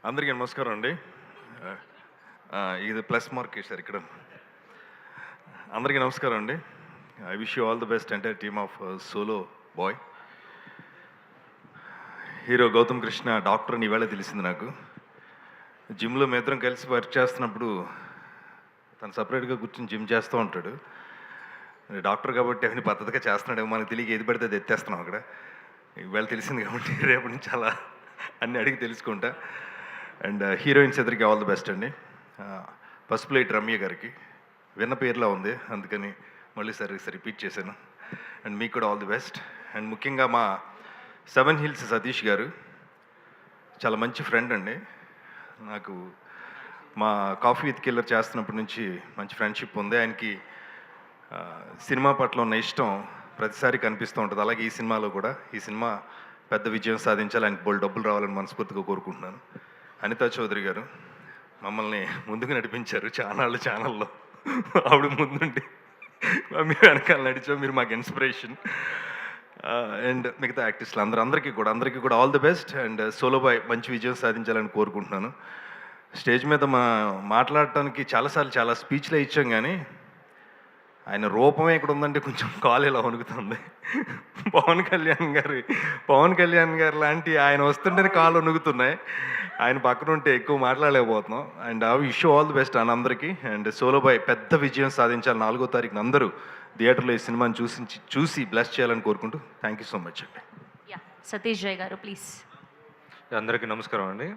అందరికీ నమస్కారం అండి. ఇది ప్లస్ మార్క్ సార్ ఇక్కడ. అందరికీ నమస్కారం అండి. I wish you all the best entire team of Solo Boy. Hero Gautham Krishna doctor అని ఈవేళ తెలిసింది నాకు. జిమ్లో మేమిద్దరం కలిసి వర్క్ చేస్తున్నప్పుడు తను సపరేట్గా కూర్చొని జిమ్ చేస్తూ ఉంటాడు. డాక్టర్ కాబట్టి అవన్నీ పద్ధతిగా చేస్తున్నాడేమో మనకు తెలియక ఏది పడితే అది ఎత్తేస్తున్నాం అక్కడ. ఈవేళ తెలిసింది కాబట్టి రేపటి నుంచి అలా అన్నీ అడిగి తెలుసుకుంటా. అండ్ హీరోయిన్స్ ఇద్దరికి ఆల్ ది బెస్ట్ అండి. ఫస్ట్ ప్లేట్ రమ్య గారికి విన్న పేర్లా ఉంది, అందుకని మళ్ళీ సరే రిపీట్ చేశాను. అండ్ మీకు కూడా ఆల్ ది బెస్ట్. అండ్ ముఖ్యంగా మా 7 హిల్స్ సతీష్ గారు చాలా మంచి ఫ్రెండ్ అండి నాకు. మా కాఫీ విత్ కిల్లర్ చేస్తున్నప్పటి నుంచి మంచి ఫ్రెండ్షిప్ ఉంది. ఆయనకి సినిమా పట్ల ఉన్న ఇష్టం ప్రతిసారి కనిపిస్తూ ఉంటుంది. అలాగే ఈ సినిమాలో కూడా ఈ సినిమా పెద్ద విజయం సాధించాలి, ఆయనకు బోల్డ్ డబ్బులు రావాలని మనస్ఫూర్తిగా కోరుకుంటున్నాను. అనితా చౌదరి గారు మమ్మల్ని ముందుకు నడిపించారు ఛానల్లో. ఆవిడ ముందుండి మీరు వెనకాల నడిచాం, మీరు మాకు ఇన్స్పిరేషన్. అండ్ మిగతా యాక్టిస్టులు అందరికీ కూడా all the best. And Solo Boy మంచి విజయం సాధించాలని కోరుకుంటున్నాను. స్టేజ్ మీద మాట్లాడటానికి చాలాసార్లు చాలా స్పీచ్లే ఇచ్చాం, కానీ ఆయన రూపమే ఇక్కడ ఉందంటే కొంచెం కాలు ఇలా వణుకుతుంది. పవన్ కళ్యాణ్ గారు లాంటి ఆయన వస్తుంటేనే కాలు వణుకుతున్నాయి. ఆయన పక్కన ఉంటే ఎక్కువ మాట్లాడలేకపోతున్నాం. And I wish all the best అని అందరికీ. అండ్ సోలో బాయ్ పెద్ద విజయం సాధించాలి. 4వ తారీఖున అందరూ థియేటర్లో ఈ సినిమాని చూసి బ్లెస్ చేయాలని కోరుకుంటూ థ్యాంక్ యూ సో మచ్ అండి. సతీష్ జయ్ గారు ప్లీజ్. అందరికీ నమస్కారం అండి.